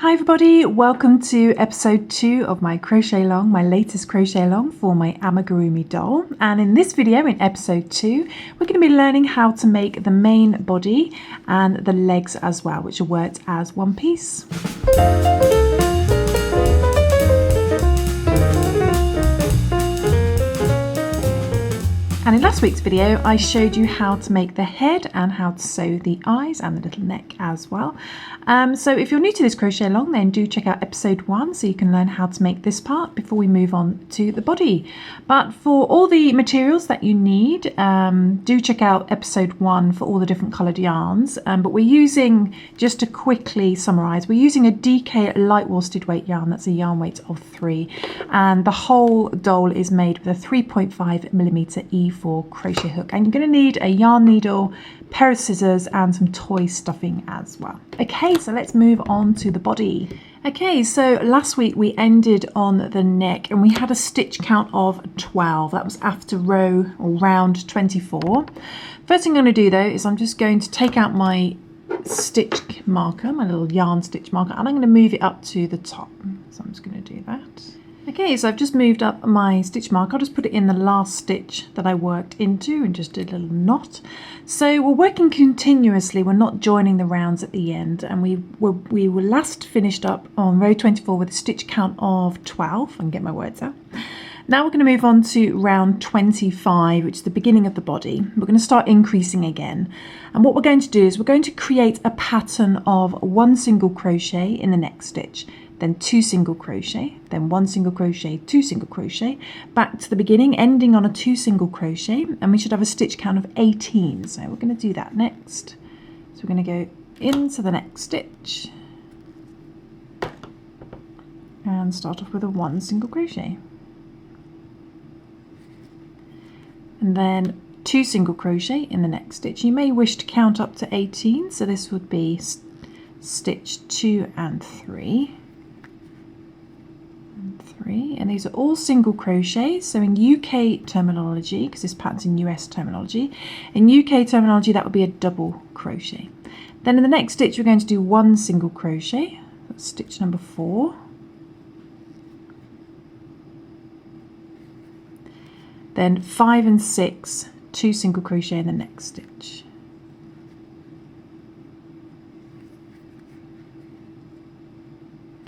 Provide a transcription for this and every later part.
Hi everybody, welcome to episode 2 of my crochet along, my latest crochet along for my Amigurumi doll. And in this video, in episode 2, we're going to be learning how to make the main body and the legs as well, which are worked as one piece. And in last week's video, I showed you how to make the head and how to sew the eyes and the little neck as well. So if you're new to this crochet along, then do check out episode 1 so you can learn how to make this part before we move on to the body. But for all the materials that you need, do check out episode 1 for all the different coloured yarns. But we're using, just to quickly summarise, we're using a DK light worsted weight yarn. That's a yarn weight of 3. And the whole doll is made with a 3.5mm E4 crochet hook. And you're going to need a yarn needle, pair of scissors and some toy stuffing as well. Okay, so let's move on to the body. Okay, so last week we ended on the neck and we had a stitch count of 12. That was after round 24. First thing I'm going to do though is I'm just going to take out my stitch marker, my little yarn stitch marker, and I'm going to move it up to the top. So I'm just going to do that. Okay, so I've just moved up my stitch mark. I'll just put it in the last stitch that I worked into and just did a little knot. So we're working continuously, we're not joining the rounds at the end, and we were last finished up on row 24 with a stitch count of 12. I can get my words out. Now we're going to move on to round 25, which is the beginning of the body. We're going to start increasing again. And what we're going to do is we're going to create a pattern of 1 single crochet in the next stitch, then 2 single crochet, then 1 single crochet, 2 single crochet, back to the beginning, ending on a 2 single crochet, and we should have a stitch count of 18. So we're going to do that next. So we're going to go into the next stitch and start off with a 1 single crochet. And then 2 single crochet in the next stitch. You may wish to count up to 18, so this would be stitch 2 and 3. And these are all single crochets. So in UK terminology, because this pattern's in US terminology, in UK terminology that would be a double crochet. Then in the next stitch we're going to do 1 single crochet. That's stitch number 4. Then 5 and 6, 2 single crochet in the next stitch.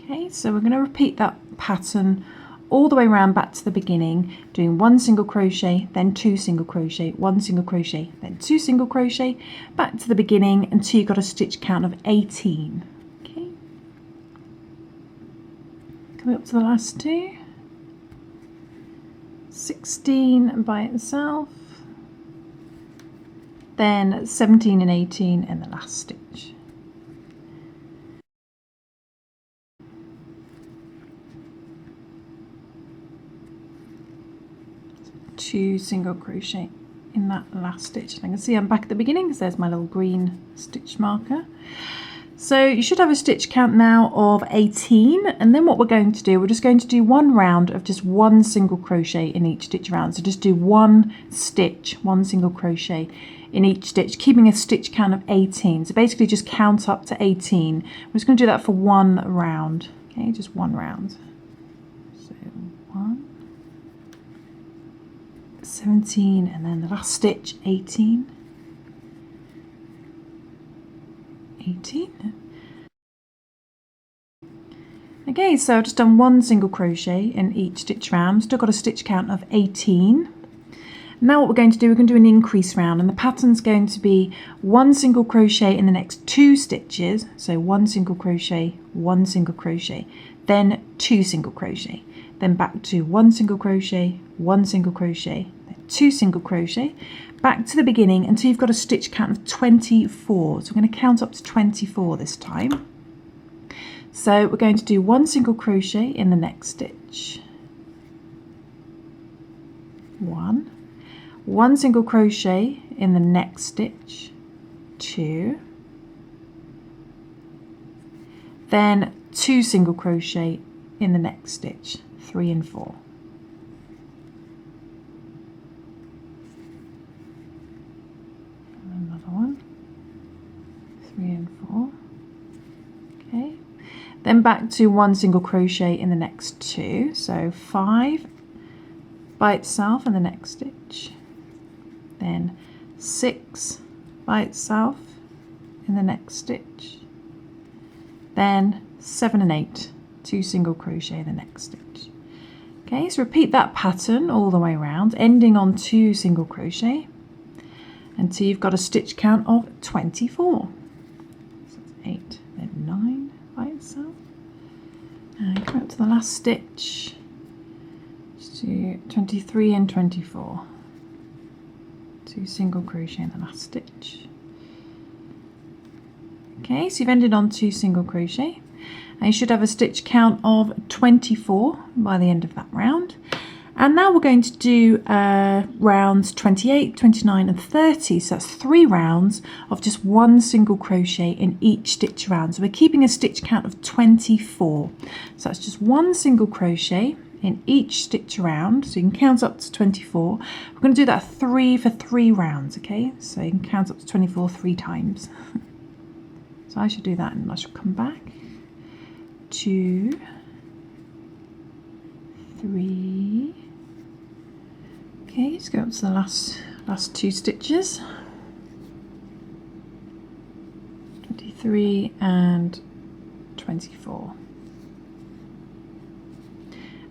Okay, so we're going to repeat that pattern all the way around back to the beginning, doing 1 single crochet, then 2 single crochet, 1 single crochet, then 2 single crochet, back to the beginning until you've got a stitch count of 18. Okay, coming up to the last 2, 16 by itself, then 17 and 18 in the last stitch. 2 single crochet in that last stitch. And I can see I'm back at the beginning because there's my little green stitch marker. So you should have a stitch count now of 18, and then what we're going to do, we're just going to do 1 round of just 1 single crochet in each stitch round. So just do 1 stitch, 1 single crochet in each stitch, keeping a stitch count of 18. So basically just count up to 18. We're just going to do that for 1 round. Okay, just 1 round. So 1, 17, and then the last stitch 18. 18. Okay, so I've just done 1 single crochet in each stitch round, still got a stitch count of 18. Now what we're going to do, we're going to do an increase round, and the pattern's going to be 1 single crochet in the next 2 stitches, so 1 single crochet, 1 single crochet, then 2 single crochet, then back to 1 single crochet, 1 single crochet, then 2 single crochet, back to the beginning until you've got a stitch count of 24. So we're going to count up to 24 this time. So we're going to do 1 single crochet in the next stitch, 1 single crochet in the next stitch, 2, then 2 single crochet in the next stitch, 3 and 4. Another one, 3 and 4. Okay, then back to 1 single crochet in the next 2, so 5 by itself in the next stitch, then 6 by itself in the next stitch, then 7 and 8, 2 single crochet in the next stitch. Okay, so repeat that pattern all the way around, ending on 2 single crochet until you've got a stitch count of 24. So it's 8, then 9 by itself, and come up to the last stitch. Just do 23 and 24. 2 single crochet in the last stitch. Okay, so you've ended on 2 single crochet, and you should have a stitch count of 24 by the end of that round. And now we're going to do rounds 28, 29 and 30. So that's 3 rounds of just 1 single crochet in each stitch around. So we're keeping a stitch count of 24. So that's just 1 single crochet in each stitch around, so you can count up to 24. We're going to do that 3 for 3 rounds, okay? So you can count up to 24 3 times. So I should do that, and I should come back. 2, 3. Okay, let's go up to the last 2 stitches. 23 and 24.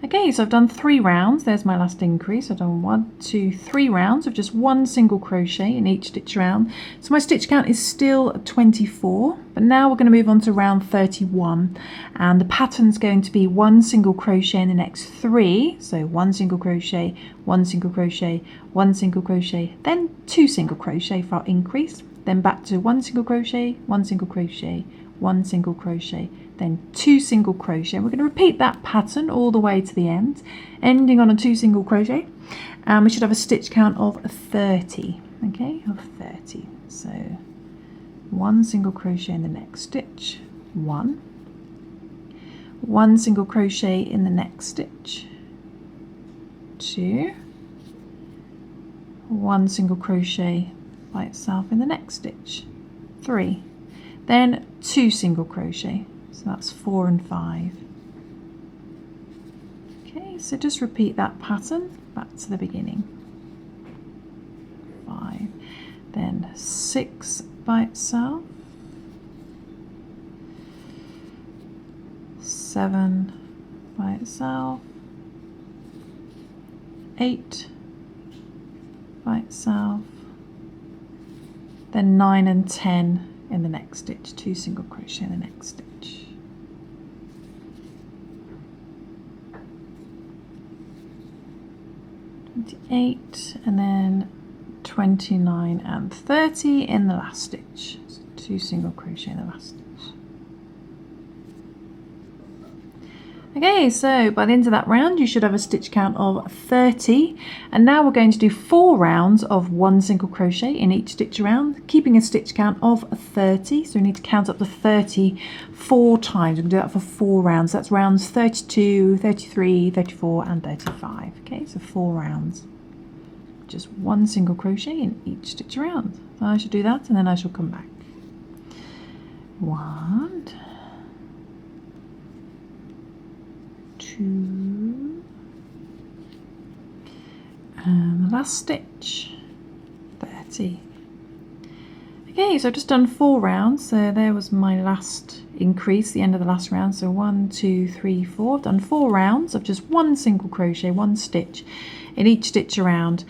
Okay, so I've done 3 rounds. There's my last increase. I've done 1, 2, 3 rounds of just 1 single crochet in each stitch round. So my stitch count is still 24, but now we're going to move on to round 31, and the pattern's going to be 1 single crochet in the next 3. So 1 single crochet, 1 single crochet, 1 single crochet, then 2 single crochet for our increase, then back to 1 single crochet, 1 single crochet, 1 single crochet, then 2 single crochet. We're going to repeat that pattern all the way to the end, ending on a 2 single crochet, and we should have a stitch count of 30. Okay, of 30. So 1 single crochet in the next stitch, 1 single crochet in the next stitch, 2, 1 single crochet by itself in the next stitch, 3, then 2 single crochet. So that's 4 and 5. Okay, so just repeat that pattern back to the beginning. 5, then 6 by itself, 7 by itself, 8 by itself, then 9 and 10 in the next stitch, 2 single crochet in the next stitch. 28, and then 29 and 30 in the last stitch. So 2 single crochet in the last stitch. Okay, so by the end of that round you should have a stitch count of 30, and now we're going to do 4 rounds of 1 single crochet in each stitch around, keeping a stitch count of 30. So we need to count up to 30 4 times. We can do that for 4 rounds. That's rounds 32, 33, 34 and 35. Okay, so 4 rounds, just 1 single crochet in each stitch around. So I should do that, and then I shall come back. 1, 2, and the last stitch, 30. Okay, so I've just done 4 rounds, so there was my last increase, the end of the last round. So 1, 2, 3, 4. I've done 4 rounds of just 1 single crochet, 1 stitch in each stitch around,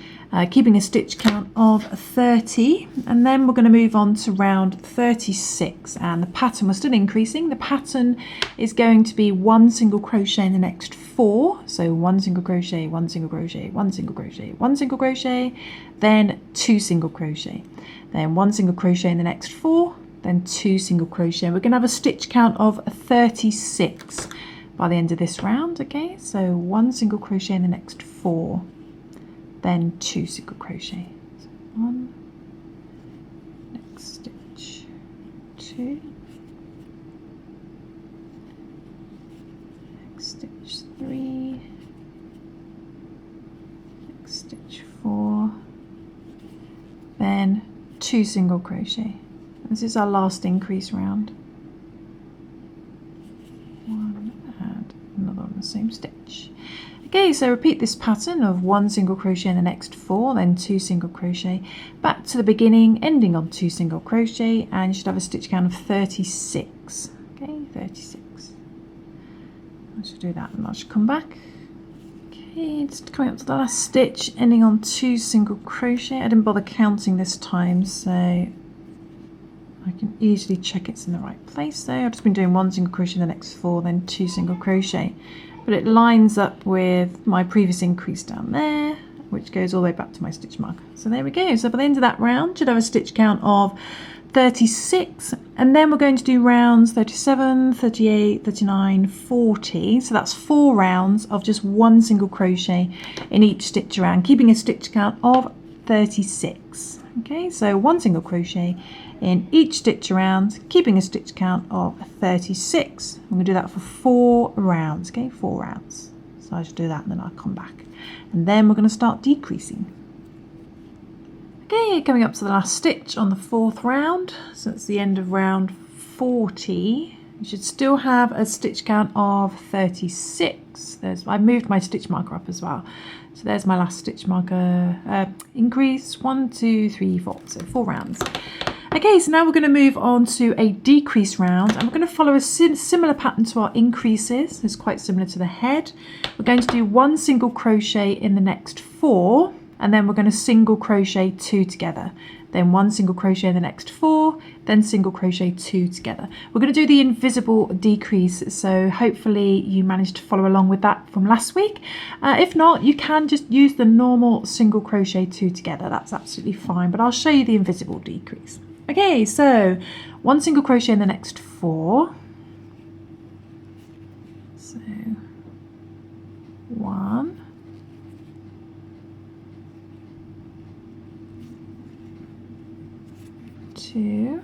keeping a stitch count of 30, and then we're going to move on to round 36, and the pattern was still increasing. The pattern is going to be 1 single crochet in the next 4, so 1 single crochet, 1 single crochet, 1 single crochet, 1 single crochet, then 2 single crochet, then 1 single crochet in the next 4, then 2 single crochet. We're going to have a stitch count of 36 by the end of this round. Okay, so 1 single crochet in the next 4, then 2 single crochet. So 1, next stitch, 2, next stitch 3, next stitch 4, then 2 single crochet. This is our last increase round. the same stitch. Okay, so repeat this pattern of 1 single crochet in the next 4, then 2 single crochet, back to the beginning, ending on 2 single crochet, and you should have a stitch count of 36. Okay, 36. I should do that and I should come back. Okay, just coming up to the last stitch, ending on 2 single crochet. I didn't bother counting this time, so I can easily check it's in the right place there. I've just been doing 1 single crochet in the next 4, then 2 single crochet. But it lines up with my previous increase down there, which goes all the way back to my stitch marker. So there we go. So by the end of that round, you should have a stitch count of 36, and then we're going to do rounds 37, 38, 39, 40. So that's 4 rounds of just 1 single crochet in each stitch around, keeping a stitch count of 36. Okay, so 1 single crochet in each stitch around, keeping a stitch count of 36. I'm going to do that for 4 rounds. Okay, 4 rounds. So I should do that and then I'll come back. And then we're going to start decreasing. Okay, coming up to the last stitch on the 4th round. So it's the end of round 40. You should still have a stitch count of 36. I moved my stitch marker up as well. So there's my last stitch marker increase. 1, 2, 3, 4. So 4 rounds. Okay, so now we're going to move on to a decrease round, and we're going to follow a similar pattern to our increases. It's quite similar to the head. We're going to do 1 single crochet in the next 4, and then we're going to single crochet 2 together. Then 1 single crochet in the next 4, then single crochet 2 together. We're going to do the invisible decrease, so hopefully you managed to follow along with that from last week. If not, you can just use the normal single crochet 2 together. That's absolutely fine, but I'll show you the invisible decrease. Okay, so 1 single crochet in the next 4. So 1, 2,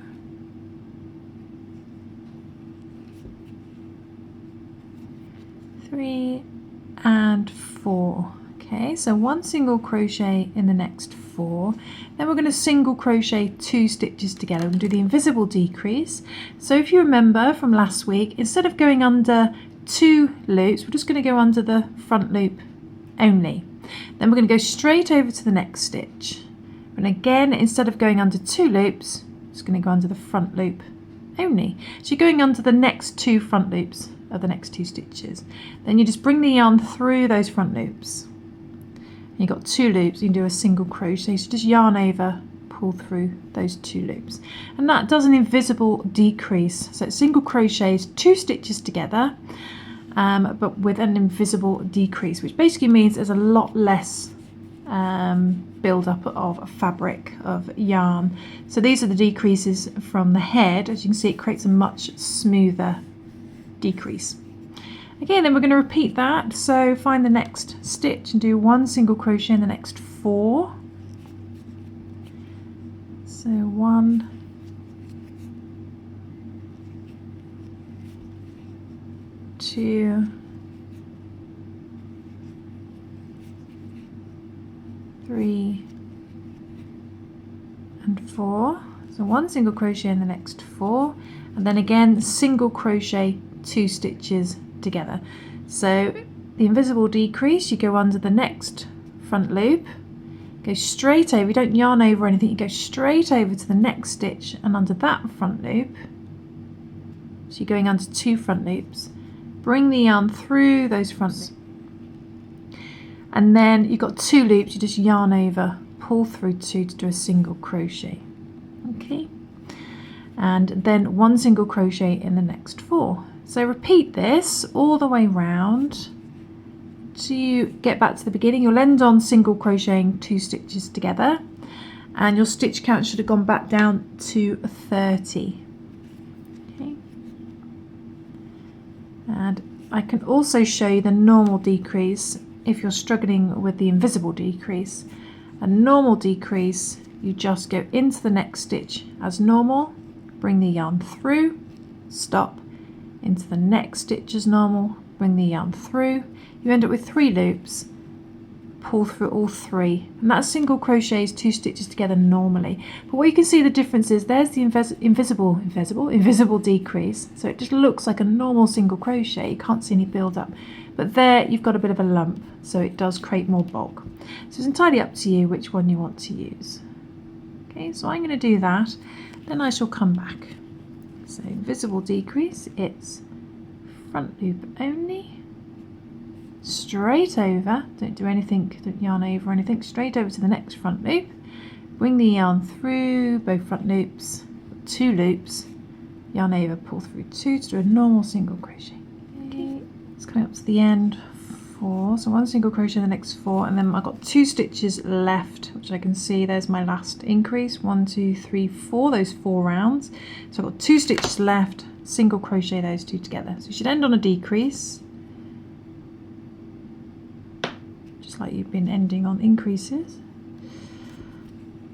3, and 4. Okay, so 1 single crochet in the next 4, then we're going to single crochet 2 stitches together and do the invisible decrease. So if you remember from last week, instead of going under 2 loops, we're just going to go under the front loop only. Then we're going to go straight over to the next stitch, and again, instead of going under 2 loops, just going to go under the front loop only. So you're going under the next 2 front loops of the next 2 stitches. Then you just bring the yarn through those front loops. You've got 2 loops, you can do a single crochet, so just yarn over, pull through those 2 loops. And that does an invisible decrease. So it single crochets 2 stitches together, but with an invisible decrease, which basically means there's a lot less build up of fabric, of yarn. So these are the decreases from the head. As you can see, it creates a much smoother decrease. Okay, then we're going to repeat that. So find the next stitch and do 1 single crochet in the next 4. So 1, 2, 3, and 4. So 1 single crochet in the next 4, and then again single crochet 2 stitches together. So the invisible decrease, you go under the next front loop, go straight over, you don't yarn over anything, you go straight over to the next stitch and under that front loop. So you're going under 2 front loops, bring the yarn through those front loops, and then you've got 2 loops, you just yarn over, pull through 2 to do a single crochet. Okay, and then 1 single crochet in the next 4. So repeat this all the way round till you get back to the beginning. You'll end on single crocheting 2 stitches together, and your stitch count should have gone back down to 30. Okay. And I can also show you the normal decrease if you're struggling with the invisible decrease. A normal decrease, you just go into the next stitch as normal, bring the yarn through, stop, into the next stitch as normal, bring the yarn through. You end up with 3 loops, pull through all 3, and that single crochet is 2 stitches together normally. But what you can see the difference is there's the invisible decrease, so it just looks like a normal single crochet. You can't see any build up, but there you've got a bit of a lump, so it does create more bulk. So it's entirely up to you which one you want to use. Okay, so I'm going to do that, then I shall come back. So invisible decrease, it's front loop only, straight over, don't do anything, don't yarn over anything, straight over to the next front loop, bring the yarn through both front loops, 2 loops, yarn over, pull through 2 to do a normal single crochet. Okay, it's coming up to the end, 4, so 1 single crochet in the next 4, and then I've got 2 stitches left, which I can see there's my last increase, 1, 2, 3, 4, those 4 rounds. So I've got 2 stitches left, single crochet those 2 together. So you should end on a decrease, just like you've been ending on increases.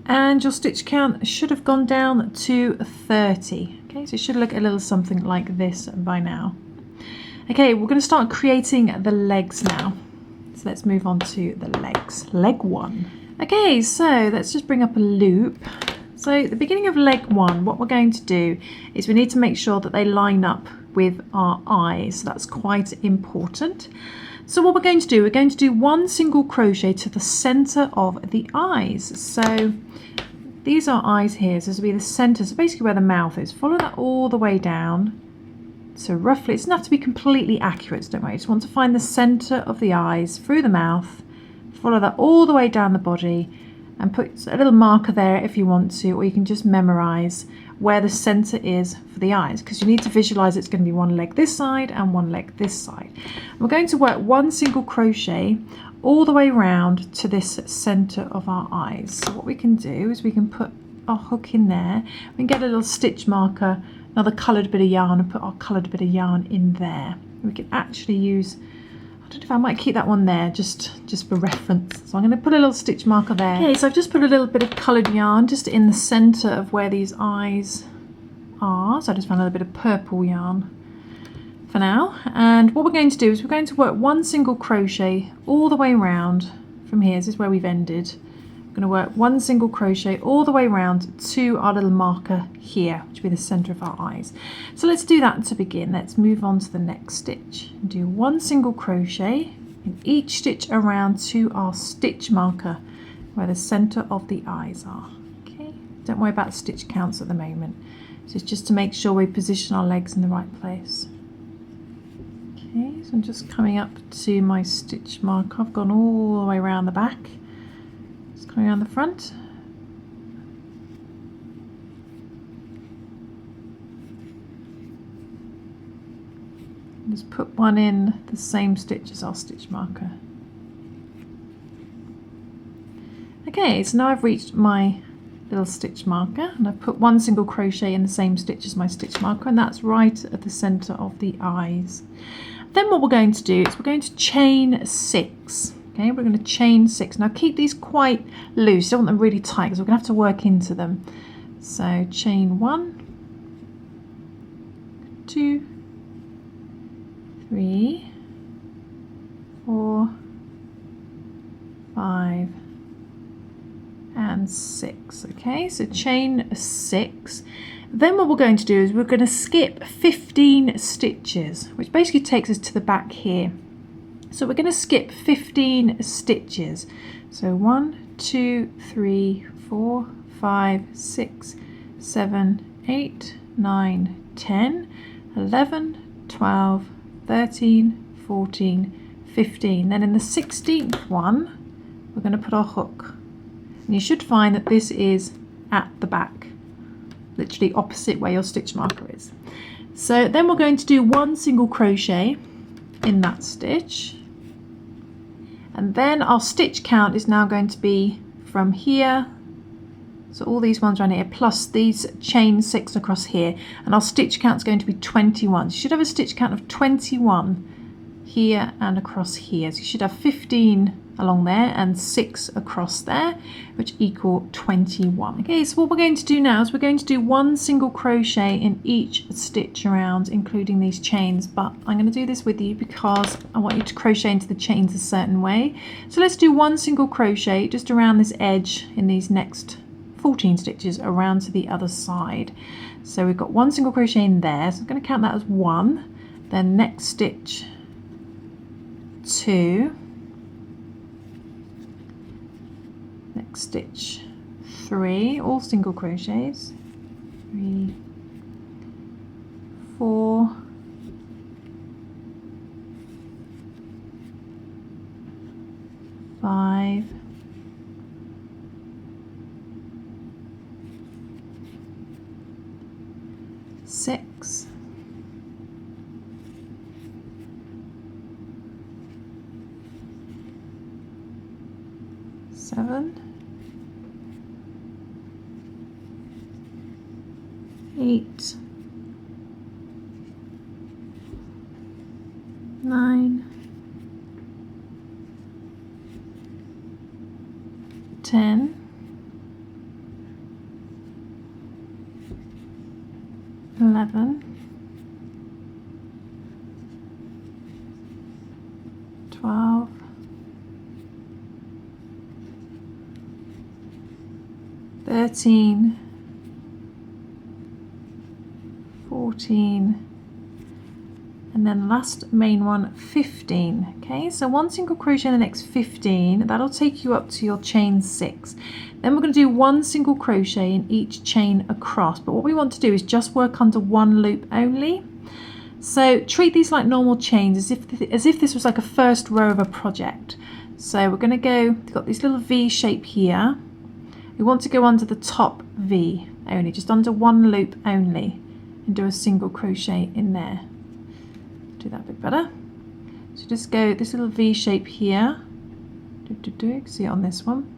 And your stitch count should have gone down to 30. Okay, so it should look a little something like this by now. Okay, we're going to start creating the legs now. So let's move on to the legs. Leg 1. Okay, so let's just bring up a loop. So at the beginning of leg 1, what we're going to do is we need to make sure that they line up with our eyes. So that's quite important. So what we're going to do, we're going to do 1 single crochet to the center of the eyes. So these are eyes here, so this will be the center, so basically where the mouth is. Follow that all the way down. So roughly, it doesn't have to be completely accurate, so don't worry. You just want to find the center of the eyes through the mouth, follow that all the way down the body, and put a little marker there if you want to, or you can just memorize where the center is for the eyes, because you need to visualize it's going to be 1 leg this side and 1 leg this side. And we're going to work 1 single crochet all the way around to this center of our eyes. So what we can do is we can put our hook in there, we can get a little stitch marker, another coloured bit of yarn, and put our coloured bit of yarn in there. We can actually use, I don't know if I might keep that one there just for reference. So I'm going to put a little stitch marker there. Okay, so I've just put a little bit of coloured yarn just in the centre of where these eyes are. So I just found a little bit of purple yarn for now. And what we're going to do is we're going to work 1 single crochet all the way around from here. This is where we've ended. Going to work 1 single crochet all the way around to our little marker here, which will be the center of our eyes. So let's do that to begin. Let's move on to the next stitch and do 1 single crochet in each stitch around to our stitch marker where the center of the eyes are. Okay, don't worry about stitch counts at the moment. So it's just to make sure we position our legs in the right place. Okay, so I'm just coming up to my stitch marker. I've gone all the way around the back. Coming around the front. Just put one in the same stitch as our stitch marker. Okay, so now I've reached my little stitch marker and I've put 1 single crochet in the same stitch as my stitch marker, and that's right at the center of the eyes. Then what we're going to do is we're going to chain 6. Okay, we're going to chain 6. Now keep these quite loose, you don't want them really tight because we're going to have to work into them. So chain 1, 2, 3, 4, 5, and 6. Okay, so chain 6. Then what we're going to do is we're going to skip 15 stitches, which basically takes us to the back here. So we're going to skip 15 stitches. So 1, 2, 3, 4, 5, 6, 7, 8, 9, 10, 11, 12, 13, 14, 15. Then in the 16th one, we're going to put our hook. And you should find that this is at the back, literally opposite where your stitch marker is. So then we're going to do 1 single crochet in that stitch. And then our stitch count is now going to be from here, so all these ones around here, plus these chain 6 across here, and our stitch count is going to be 21. So you should have a stitch count of 21 here and across here. So you should have 15 along there and 6 across there, which equal 21. Okay, so what we're going to do now is we're going to do 1 single crochet in each stitch around, including these chains, but I'm going to do this with you because I want you to crochet into the chains a certain way. So let's do 1 single crochet just around this edge in these next 14 stitches around to the other side. So we've got 1 single crochet in there, so I'm going to count that as 1, then next stitch 2, next stitch 3, all single crochets, 3, 4, 5, 6, 7, 8, 9, 10, 11, 12, 13, 14, and then last main one 15. Okay, so 1 single crochet in the next 15, that'll take you up to your chain 6. Then we're going to do 1 single crochet in each chain across, but what we want to do is just work under 1 loop only. So treat these like normal chains, as if this was like a first row of a project. So we're going to go, we've got this little V shape here. We want to go under the top V only, just under 1 loop only, and do a single crochet in there. Do that a bit better. So just go this little V shape here. See it on this one.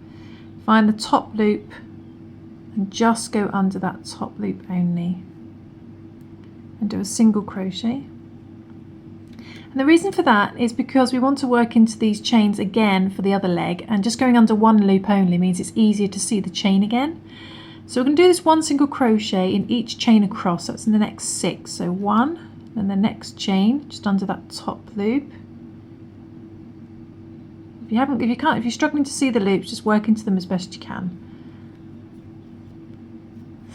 Find the top loop and just go under that top loop only, and do a single crochet. And the reason for that is because we want to work into these chains again for the other leg, and just going under 1 loop only means it's easier to see the chain again. So we're going to do this 1 single crochet in each chain across. That's in the next 6. So 1, then the next chain just under that top loop. If you're struggling to see the loops, just work into them as best you can.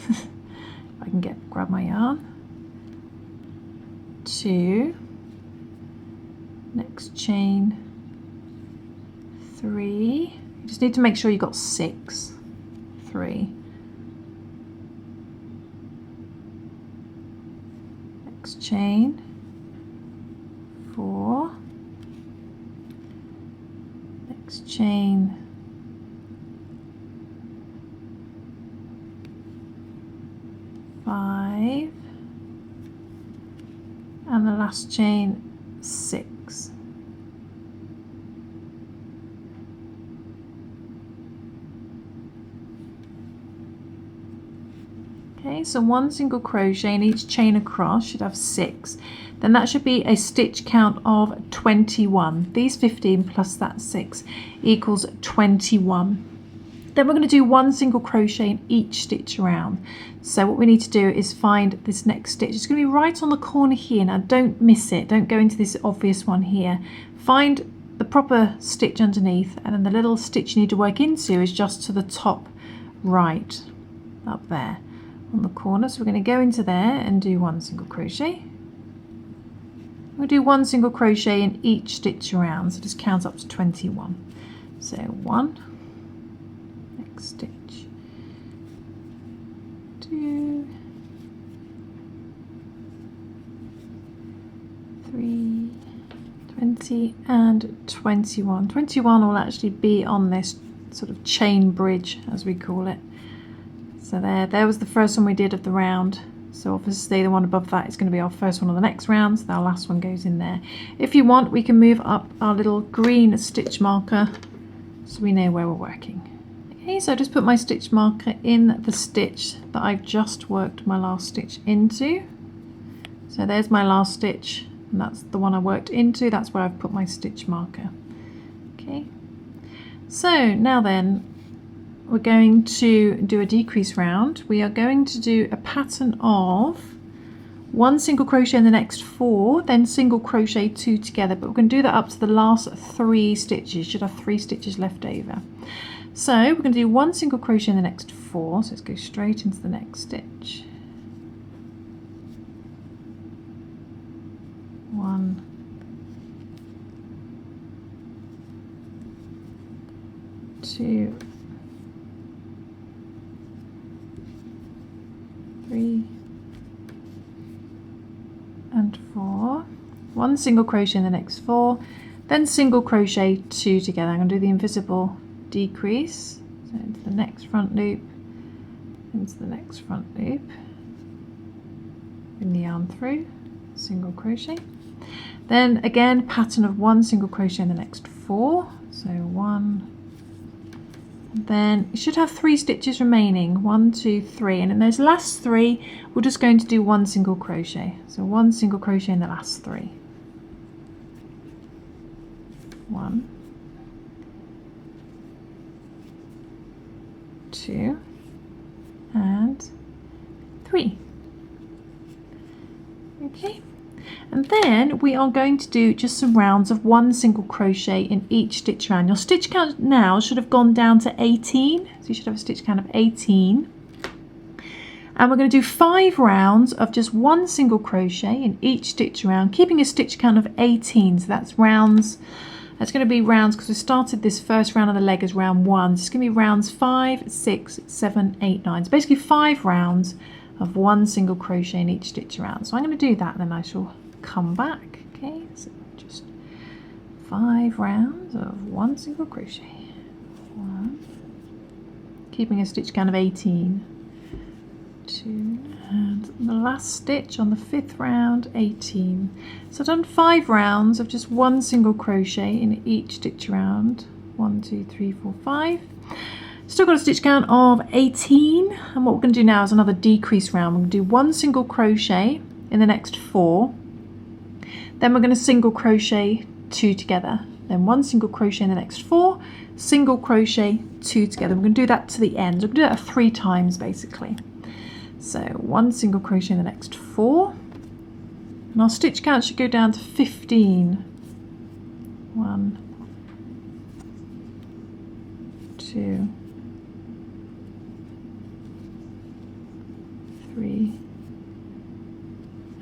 If I can grab my yarn. 2, next chain 3. You just need to make sure you got 6. 3. Next chain 4. Next chain 5. And the last chain 6. Okay, so 1 single crochet in each chain across, should have 6. Then that should be a stitch count of 21. These 15 plus that 6 equals 21. Then we're going to do 1 single crochet in each stitch around. So what we need to do is find this next stitch. It's going to be right on the corner here. Now don't miss it. Don't go into this obvious one here. Find the proper stitch underneath, and then the little stitch you need to work into is just to the top right, up there on the corner. So we're going to go into there and do 1 single crochet. We'll do 1 single crochet in each stitch around, so just count up to 21. So 1, next stitch, 2, 3, 20 and 21. 21 will actually be on this sort of chain bridge, as we call it. So there was the first one we did of the round. So obviously the one above that is going to be our first one of the next round, so our last one goes in there. If you want, we can move up our little green stitch marker so we know where we're working. Okay, so I just put my stitch marker in the stitch that I've just worked my last stitch into. So there's my last stitch, and that's the one I worked into. That's where I've put my stitch marker. Okay, So now then, we're going to do a decrease round. We are going to do a pattern of 1 single crochet in the next 4, then single crochet 2 together, but we're going to do that up to the last 3 stitches. You should have 3 stitches left over. So we're going to do 1 single crochet in the next 4, so let's go straight into the next stitch. 1, 2, 3 and 4, 1 single crochet in the next 4, then single crochet 2 together. I'm going to do the invisible decrease, so into the next front loop, into the next front loop, bring the yarn through, single crochet, then again pattern of 1 single crochet in the next 4, so 1, then you should have 3 stitches remaining, 1, 2, 3, and in those last 3 we're just going to do 1 single crochet, so 1 single crochet in the last 3, 1, 2 and 3. Okay, and then we are going to do just some rounds of 1 single crochet in each stitch round. Your stitch count now should have gone down to 18, so you should have a stitch count of 18. And we're going to do 5 rounds of just 1 single crochet in each stitch round, keeping a stitch count of 18. So that's rounds, that's going to be rounds, because we started this first round of the leg as round 1. So it's going to be rounds 5, 6, 7, 8, 9. So basically 5 rounds of 1 single crochet in each stitch around. So I'm going to do that and then I shall come back. Okay, so just 5 rounds of 1 single crochet. 1, keeping a stitch count of 18. 2, and the last stitch on the 5th round, 18. So I've done 5 rounds of just 1 single crochet in each stitch around. 1, 2, 3, 4, 5. Still got a stitch count of 18, and what we're going to do now is another decrease round. We're going to do 1 single crochet in the next 4, then we're going to single crochet 2 together, then 1 single crochet in the next 4, single crochet 2 together. We're going to do that to the end. We're going to do that 3 times basically. So 1 single crochet in the next 4, and our stitch count should go down to 15. 1, 2, 3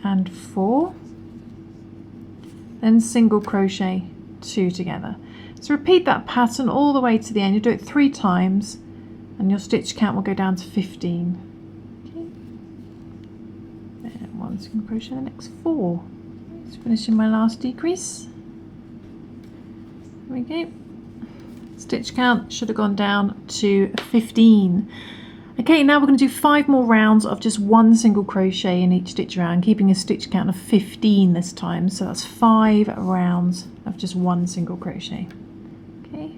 and 4, then single crochet 2 together. So repeat that pattern all the way to the end. You do it 3 times and your stitch count will go down to 15. Okay. Then 1 single crochet in the next 4. Just finishing my last decrease. There we go. Stitch count should have gone down to 15. Okay, now we're going to do 5 more rounds of just 1 single crochet in each stitch round, keeping a stitch count of 15 this time. So that's 5 rounds of just 1 single crochet. Okay,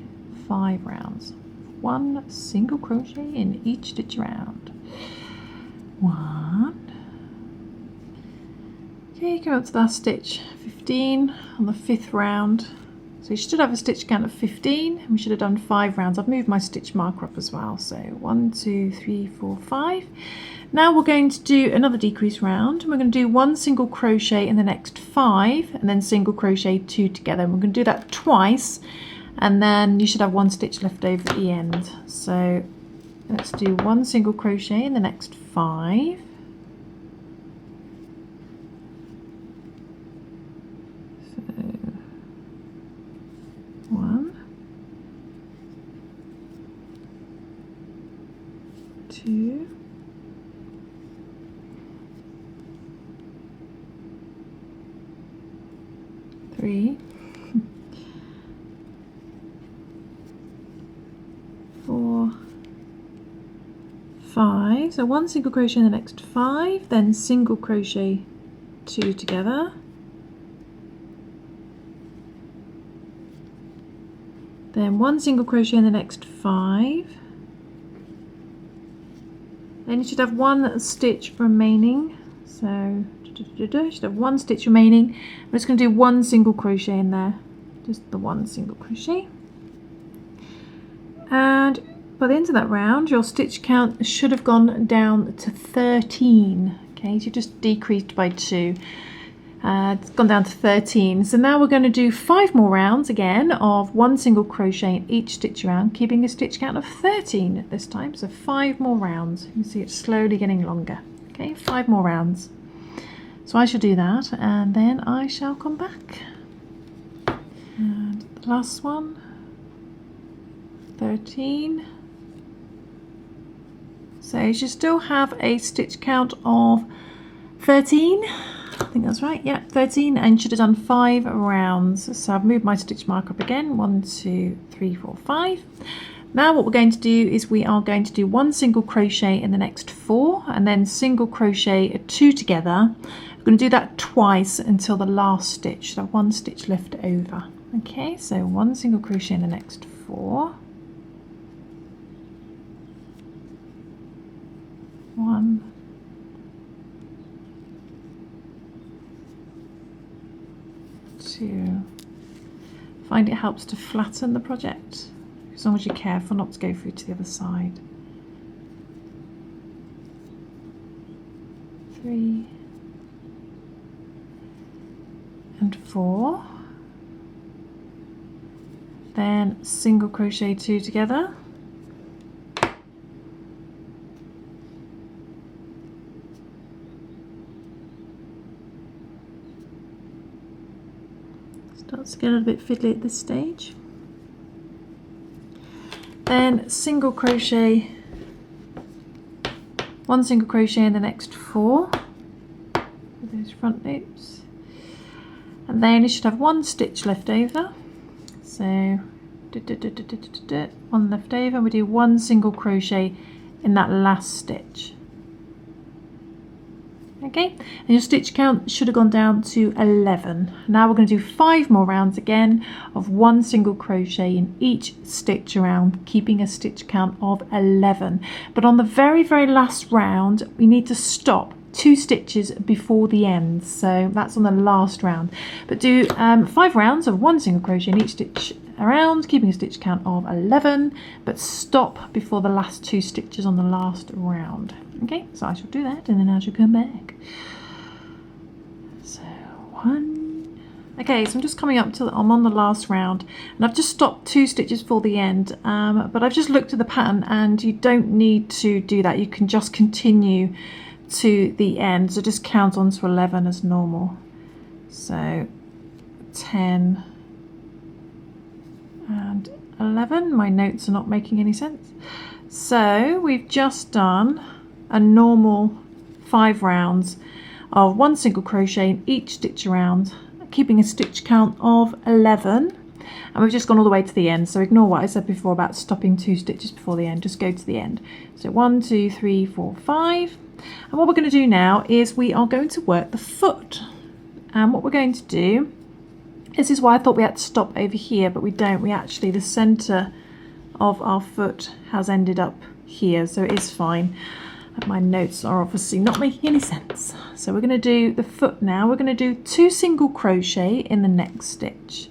5 rounds, 1 single crochet in each stitch round. 1. Okay, come up to that stitch 15 on the 5th round. So you should have a stitch count of 15, and we should have done 5 rounds. I've moved my stitch marker up as well. So 1, 2, 3, 4, 5. Now we're going to do another decrease round. We're going to do 1 single crochet in the next 5, and then single crochet 2 together. And we're going to do that twice, and then you should have 1 stitch left over at the end. So let's do 1 single crochet in the next 5. Two, 3, 4, 5. So 1 single crochet in the next 5, then single crochet 2 together. Then 1 single crochet in the next 5. Then you should have 1 stitch remaining. So you should have 1 stitch remaining. I'm just going to do 1 single crochet in there. Just the 1 single crochet. And by the end of that round, your stitch count should have gone down to 13. Okay, so you just decreased by 2. It's gone down to 13. So now we're going to do 5 more rounds again of 1 single crochet in each stitch around, keeping a stitch count of 13 this time. So 5 more rounds. You can see it's slowly getting longer. Okay, 5 more rounds. So I shall do that and then I shall come back. And the last one, 13. So you should still have a stitch count of 13. I think that's right, yeah, 13, and should have done 5 rounds. So I've moved my stitch mark up again, 1, 2, 3, 4, 5. Now what we're going to do is we are going to do 1 single crochet in the next 4 and then single crochet 2 together. We're going to do that twice until the last stitch, so 1 stitch left over. Okay, so 1 single crochet in the next 4. 1, 2. Find it helps to flatten the project, as long as you're careful not to go through to the other side. 3 and 4. Then single crochet 2 together. Starts to get a little bit fiddly at this stage. Then single crochet, 1 single crochet in the next 4 with those front loops, and then you should have 1 stitch left over. So 1 left over. We do 1 single crochet in that last stitch. Okay, and your stitch count should have gone down to 11. Now we're going to do 5 more rounds again of 1 single crochet in each stitch around, keeping a stitch count of 11. But on the very last round, we need to stop 2 stitches before the end, so that's on the last round. But do 5 rounds of 1 single crochet in each stitch around, keeping a stitch count of 11, but stop before the last 2 stitches on the last round. Okay, so I shall do that and then I shall come back. So 1. Okay, so I'm just coming up to I'm on the last round, and I've just stopped 2 stitches for the end, but I've just looked at the pattern and you don't need to do that. You can just continue to the end, so just count on to 11 as normal. So 10 and 11. My notes are not making any sense. So we've just done a normal 5 rounds of 1 single crochet in each stitch around, keeping a stitch count of 11, and we've just gone all the way to the end. So ignore what I said before about stopping 2 stitches before the end, just go to the end. So 1, 2, 3, 4, 5. And what we're going to do now is we are going to work the foot, and what we're going to do, this is why I thought we had to stop over here, but we don't. We actually, the center of our foot has ended up here, so it is fine. My notes are obviously not making any sense. So we're going to do the foot now. We're going to do 2 single crochet in the next stitch.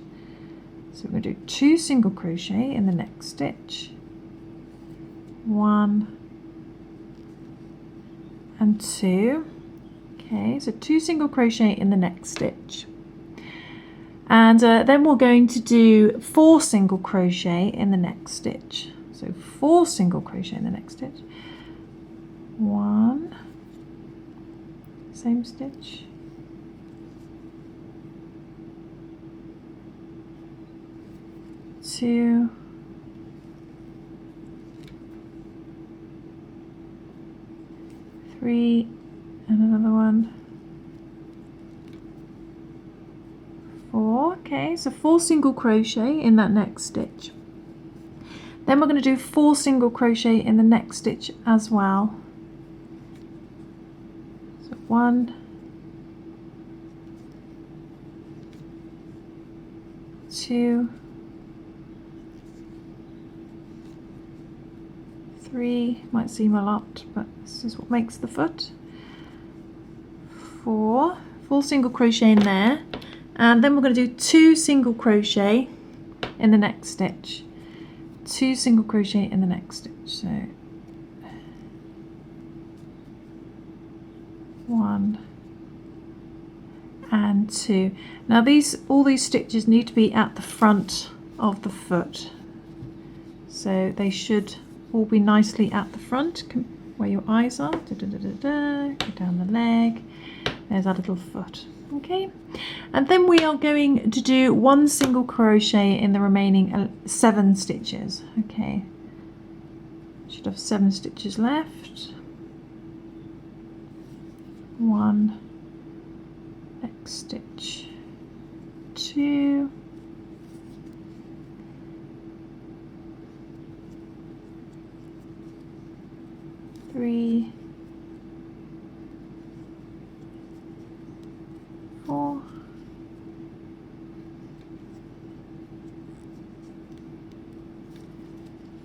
So we're going to do 2 single crochet in the next stitch. 1 and 2. Okay, so 2 single crochet in the next stitch. And then we're going to do 4 single crochet in the next stitch. So 4 single crochet in the next stitch. 1, same stitch, 2, 3, and another one, 4. Okay, so 4 single crochet in that next stitch. Then we're going to do 4 single crochet in the next stitch as well. So 1, 2, 3, might seem a lot, but this is what makes the foot. 4 single crochet in there, and then we're going to do 2 single crochet in the next stitch. 2 single crochet in the next stitch. So 1 and 2. Now all these stitches need to be at the front of the foot, so they should all be nicely at the front where your eyes are. Go down the leg, there's our little foot. Okay, and then we are going to do 1 single crochet in the remaining 7 stitches. Okay, should have 7 stitches left. 1, next stitch, 2, 3, 4,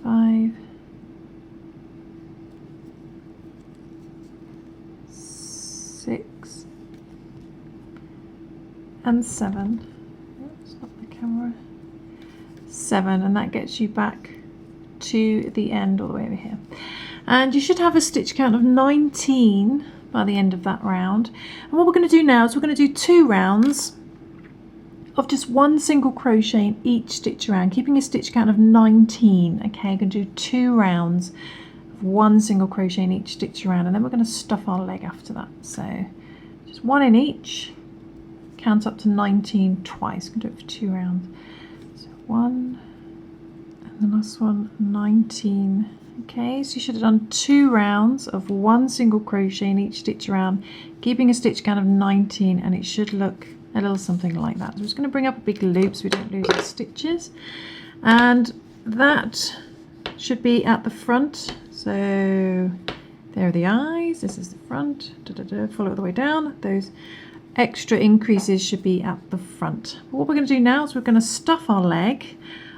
5, 6, and 7. Oops, not the camera. 7, and that gets you back to the end all the way over here. And you should have a stitch count of 19 by the end of that round. And what we're going to do now is we're going to do 2 rounds of just 1 single crochet in each stitch around, keeping a stitch count of 19. Okay, I'm going to do 2 rounds of 1 single crochet in each stitch around, and then we're going to stuff our leg after that. So just 1 in each, count up to 19 twice. I'm going to do it for 2 rounds. So 1, and the last one, 19. Okay, so you should have done 2 rounds of 1 single crochet in each stitch around, keeping a stitch count of 19, and it should look a little something like that. So I'm just going to bring up a big loop so we don't lose our stitches, and that should be at the front. So there are the eyes, this is the front, follow it the way down. Those extra increases should be at the front. But what we're going to do now is we're going to stuff our leg.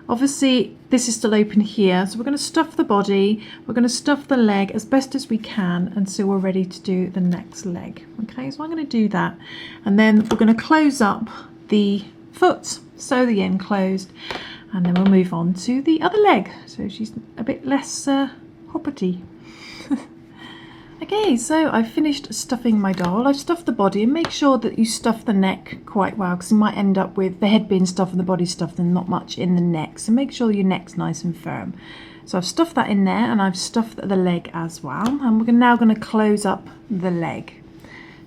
Obviously this is still open here, so we're going to stuff the body, we're going to stuff the leg as best as we can until we're ready to do the next leg. Okay, so I'm going to do that, and then we're going to close up the foot, sew the end closed, and then we'll move on to the other leg, so she's a bit less hoppity. Okay, so I've finished stuffing my doll. I've stuffed the body, and make sure that you stuff the neck quite well, because you might end up with the head being stuffed and the body stuffed and not much in the neck. So make sure your neck's nice and firm. So I've stuffed that in there, and I've stuffed the leg as well. And we're now going to close up the leg.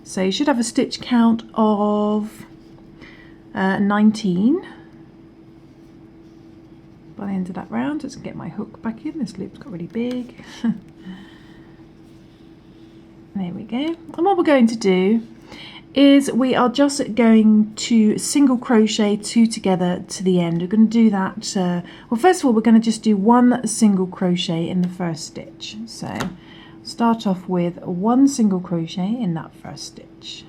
So you should have a stitch count of 19 by the end of that round. Let's get my hook back in. This loop's got really big. There we go. And what we're going to do is we are just going to single crochet 2 together to the end. We're going to do that, well, first of all, we're going to just do 1 single crochet in the first stitch. So start off with 1 single crochet in that first stitch.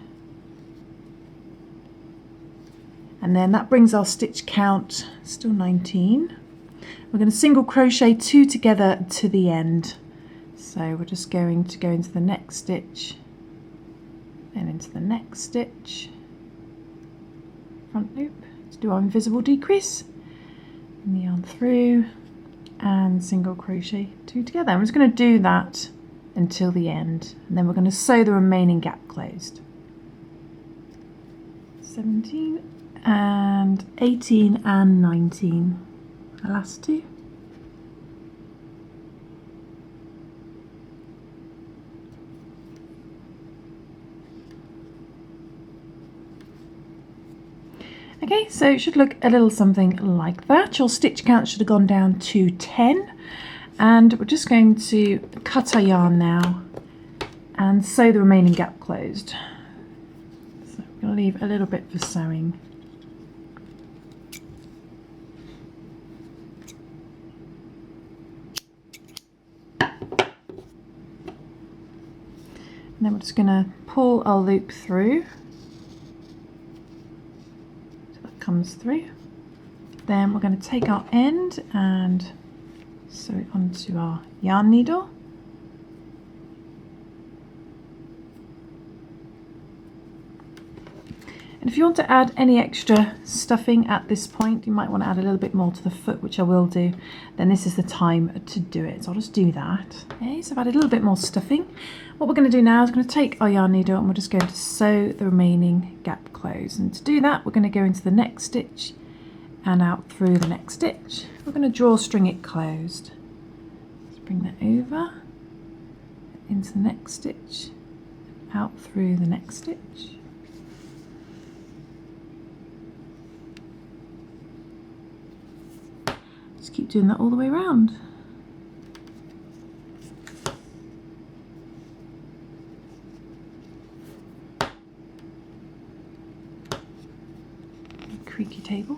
And then that brings our stitch count, still 19. We're going to single crochet 2 together to the end. So we're just going to go into the next stitch, then into the next stitch, front loop, to do our invisible decrease, and the yarn through, and single crochet 2 together. I'm just going to do that until the end, and then we're going to sew the remaining gap closed. 17 and 18 and 19, the last 2. Okay, so it should look a little something like that. Your stitch count should have gone down to 10, and we're just going to cut our yarn now and sew the remaining gap closed. So I'm going to leave a little bit for sewing. And then we're just going to pull our loop through. Comes through. Then we're going to take our end and sew it onto our yarn needle. And if you want to add any extra stuffing at this point, you might want to add a little bit more to the foot, which I will do, then this is the time to do it. So I'll just do that. Okay, so I've added a little bit more stuffing. What we're going to do now is we're going to take our yarn needle and we're just going to sew the remaining gap closed. And to do that, we're going to go into the next stitch and out through the next stitch. We're going to drawstring it closed. Let's bring that over into the next stitch, out through the next stitch. Just keep doing that all the way around. Creaky table.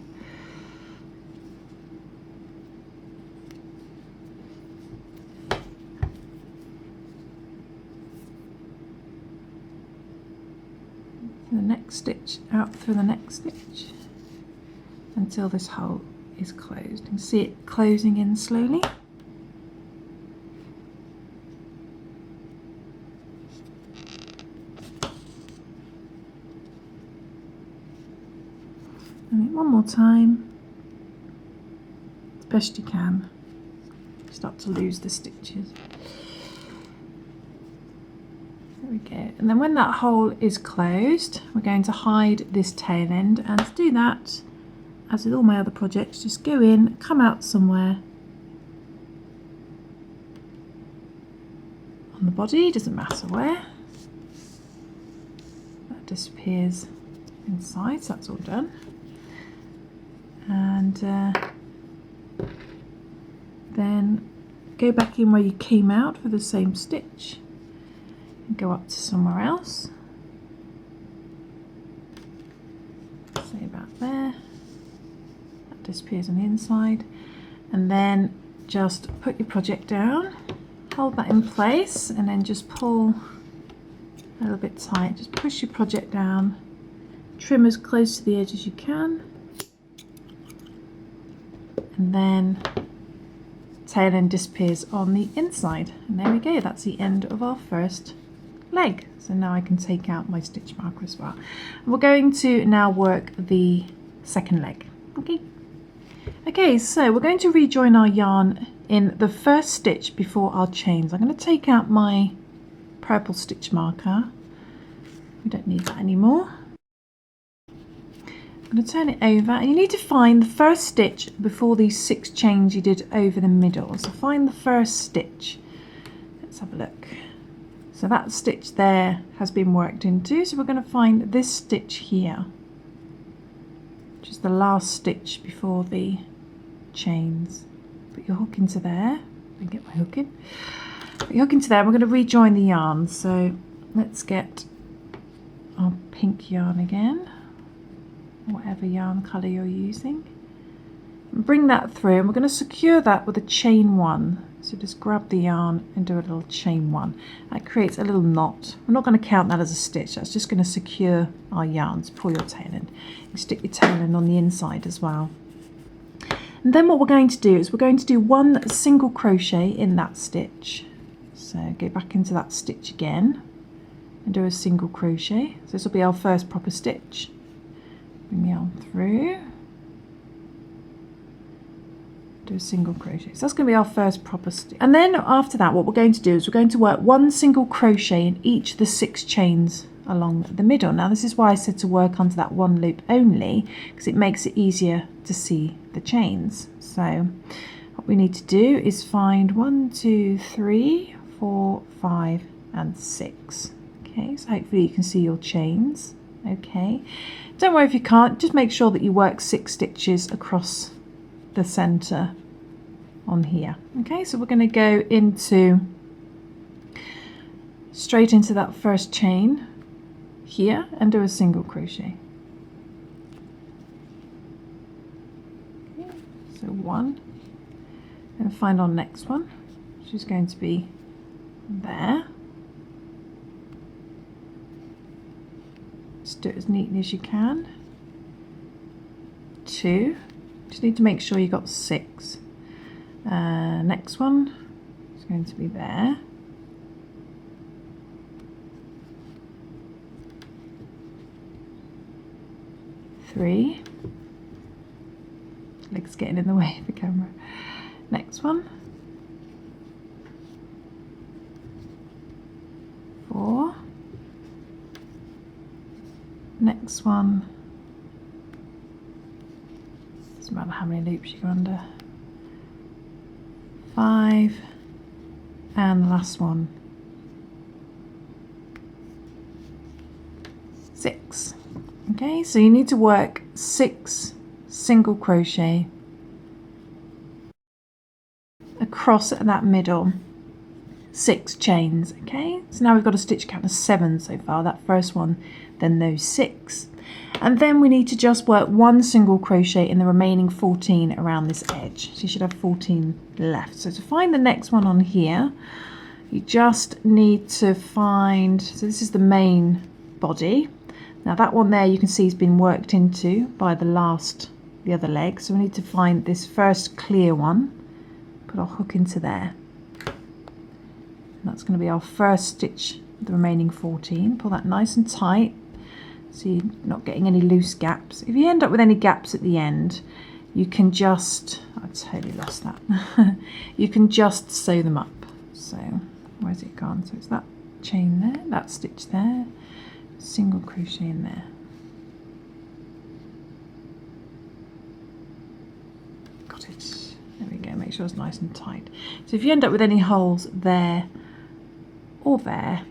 The next stitch, out through the next stitch until this hole is closed. You can see it closing in slowly. And one more time, as best you can. Start to lose the stitches. There we go. And then when that hole is closed, we're going to hide this tail end, and to do that, as with all my other projects, just go in, come out somewhere on the body, doesn't matter where. That disappears inside, so that's all done. And then go back in where you came out for the same stitch and go up to somewhere else. Say about there. That disappears on the inside. And then just put your project down, hold that in place, and then just pull a little bit tight. Just push your project down, trim as close to the edge as you can. And then tail end disappears on the inside, and there we go, that's the end of our first leg. So now I can take out my stitch marker as well, and we're going to now work the second leg. Okay, so we're going to rejoin our yarn in the first stitch before our chains. I'm going to take out my purple stitch marker, we don't need that anymore. I'm going to turn it over, and you need to find the first stitch before these 6 chains you did over the middle. So find the first stitch. Let's have a look. So that stitch there has been worked into, so we're going to find this stitch here, which is the last stitch before the chains. Put your hook into there. I can get my hook in. Put your hook into there, and we're going to rejoin the yarn. So let's get our pink yarn again, whatever yarn colour you're using, and bring that through, and we're going to secure that with a chain 1. So just grab the yarn and do a little chain 1. That creates a little knot. We're not going to count that as a stitch, that's just going to secure our yarns. Pull your tail in. You stick your tail in on the inside as well. And then what we're going to do is we're going to do 1 single crochet in that stitch. So go back into that stitch again and do a single crochet. So this will be our first proper stitch. Bring the yarn through, do a single crochet. So that's going to be our first proper stitch. And then after that, what we're going to do is we're going to work 1 single crochet in each of the 6 chains along the middle. Now this is why I said to work onto that 1 loop only, because it makes it easier to see the chains. So what we need to do is find 1, 2, 3, 4, 5 and 6. Okay, so hopefully you can see your chains. Okay, don't worry if you can't, just make sure that you work 6 stitches across the center on here. Okay, so we're going to go into straight into that first chain here and do a single crochet. Okay, so 1, and find our next one, which is going to be there. Just do it as neatly as you can. 2, just need to make sure you got 6. Next one is going to be there. 3. Legs getting in the way of the camera. Next one. 4. Next one. Doesn't matter how many loops you go under. 5. And the last one. 6. Okay, so you need to work 6 single crochet across that middle, 6 chains. Okay, so now we've got a stitch count of 7 so far, that first one, then those 6, and then we need to just work 1 single crochet in the remaining 14 around this edge. So you should have 14 left. So to find the next one on here, you just need to find, so this is the main body. Now that one there you can see has been worked into by the other leg, so we need to find this first clear one, put our hook into there, and that's going to be our first stitch, the remaining 14. Pull that nice and tight so you're not getting any loose gaps. If you end up with any gaps at the end, you can just, I totally lost that, you can just sew them up. So where's it gone? So it's that chain there, that stitch there, single crochet in there. Got it. There we go. Make sure it's nice and tight. So if you end up with any holes there or there,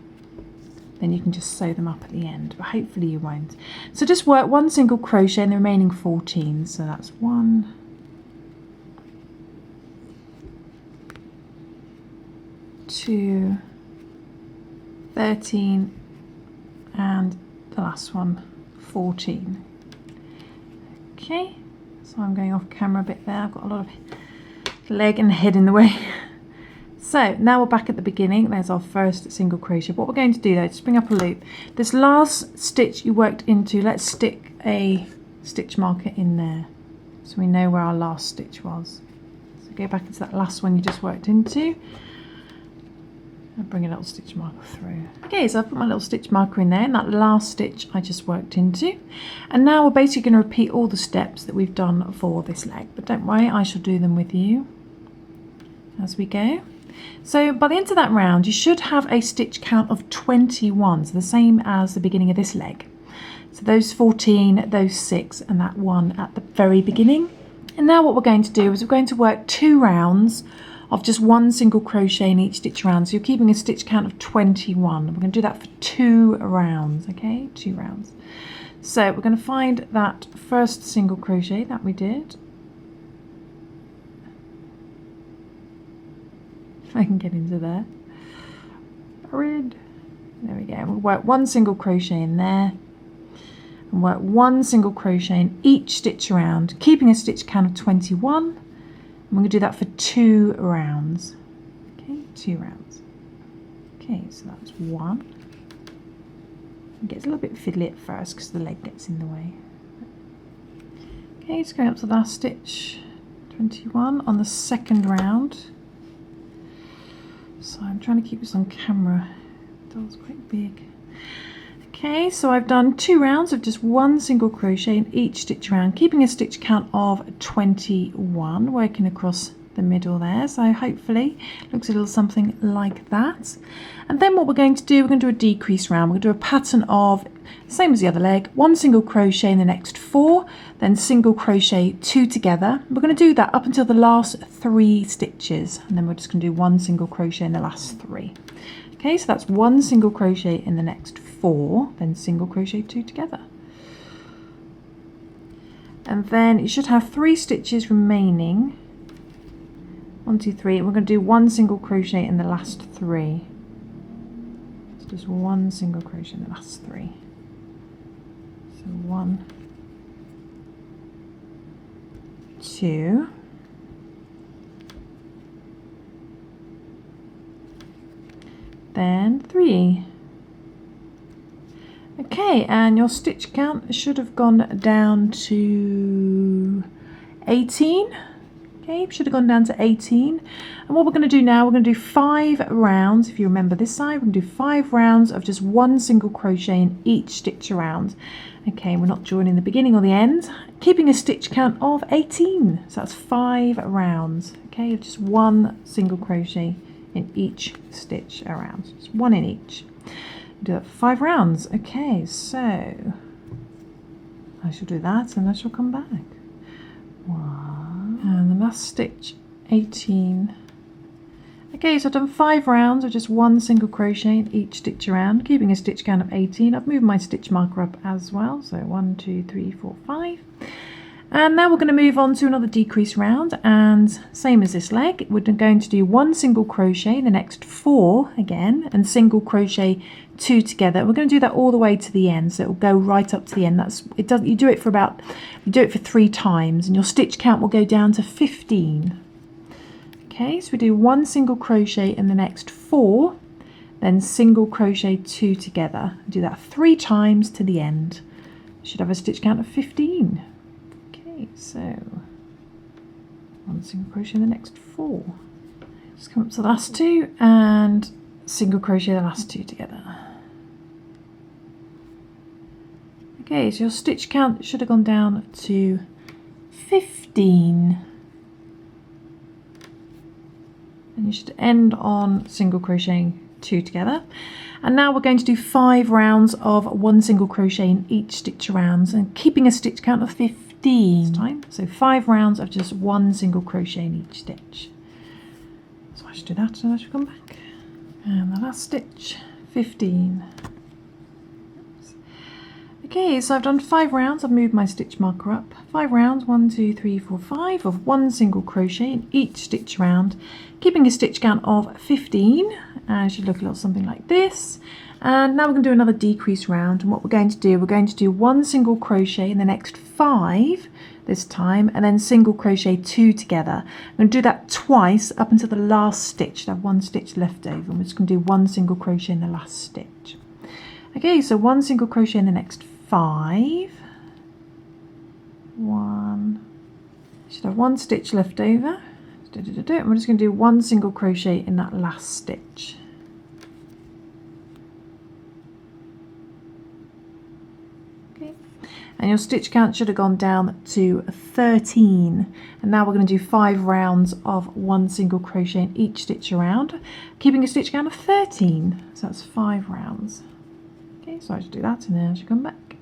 then you can just sew them up at the end, but hopefully you won't. So just work 1 single crochet in the remaining 14. So that's 1, 2, 13, and the last one, 14. Okay, so I'm going off camera a bit there. I've got a lot of leg and head in the way. So now we're back at the beginning. There's our first single crochet. What we're going to do though, just bring up a loop. This last stitch you worked into, let's stick a stitch marker in there so we know where our last stitch was. So go back into that last one you just worked into and bring a little stitch marker through. Okay, so I've put my little stitch marker in there, and that last stitch I just worked into. And now we're basically going to repeat all the steps that we've done for this leg, but don't worry, I shall do them with you as we go. So by the end of that round, you should have a stitch count of 21, so the same as the beginning of this leg. So those 14, those 6, and that one at the very beginning. And now what we're going to do is we're going to work 2 rounds of just 1 single crochet in each stitch round. So you're keeping a stitch count of 21. We're going to do that for 2 rounds, okay? 2 rounds. So we're going to find that first single crochet that we did. If I can get into there. Red. There we go. We'll work 1 single crochet in there. And work 1 single crochet in each stitch round, keeping a stitch count of 21. I'm going to do that for 2 rounds. Okay, 2 rounds. Okay, so that's 1. It gets a little bit fiddly at first because the leg gets in the way. Okay, just going up to the last stitch, 21 on the second round. So I'm trying to keep this on camera. The doll's quite big. Okay, so I've done 2 rounds of just 1 single crochet in each stitch round, keeping a stitch count of 21, working across the middle there. So hopefully it looks a little something like that. And then what we're going to do, we're going to do a decrease round. We're going to do a pattern of, same as the other leg, 1 single crochet in the next 4, then single crochet 2 together. We're going to do that up until the last 3 stitches, and then we're just going to do 1 single crochet in the last 3. Okay, so that's 1 single crochet in the next 4, then single crochet 2 together. And then you should have 3 stitches remaining. 1, 2, 3. We're going to do 1 single crochet in the last 3. So just 1 single crochet in the last 3. So 1, 2, then 3. Okay, and your stitch count should have gone down to 18. Okay, should have gone down to 18. And what we're going to do now, we're going to do 5 rounds. If you remember this side, we're going to do 5 rounds of just 1 single crochet in each stitch around. Okay, we're not joining the beginning or the end, keeping a stitch count of 18. So that's 5 rounds, okay, of just 1 single crochet in each stitch around. Just 1 in each. Do that for 5 rounds. Okay, so I shall do that and I shall come back. 1 and the last stitch, 18. Okay, so I've done 5 rounds of just 1 single crochet in each stitch around, keeping a stitch count of 18. I've moved my stitch marker up as well, so 1, 2, 3, 4, 5. And now we're going to move on to another decrease round, and same as this leg, we're going to do 1 single crochet in the next 4 again, and single crochet 2 together. We're going to do that all the way to the end, so it will go right up to the end. You do it for 3 times, and your stitch count will go down to 15. Okay, so we do 1 single crochet in the next 4, then single crochet 2 together. Do that 3 times to the end. You should have a stitch count of 15. Okay, so 1 single crochet in the next 4. Just come up to the last 2 and single crochet the last 2 together. Okay, so your stitch count should have gone down to 15. And you should end on single crocheting 2 together. And now we're going to do 5 rounds of 1 single crochet in each stitch around and keeping a stitch count of 15 this time. So 5 rounds of just 1 single crochet in each stitch. So I should do that and I should come back. And the last stitch, 15. Okay, so I've done 5 rounds. I've moved my stitch marker up. 5 rounds, 1, 2, 3, 4, 5 of 1 single crochet in each stitch round, keeping a stitch count of 15. And it should look a little something like this. And now we're going to do another decrease round. And what we're going to do 1 single crochet in the next 5 this time, and then single crochet 2 together. I'm going to do that twice up until the last stitch. I have 1 stitch left over. And we're just going to do 1 single crochet in the last stitch. Okay, so 1 single crochet in the next 5. 1. Should have 1 stitch left over. And we're just going to do 1 single crochet in that last stitch. Okay, and your stitch count should have gone down to 13. And now we're going to do 5 rounds of 1 single crochet in each stitch around, keeping a stitch count of 13. So that's 5 rounds. Okay, so I should do that and then I should come back.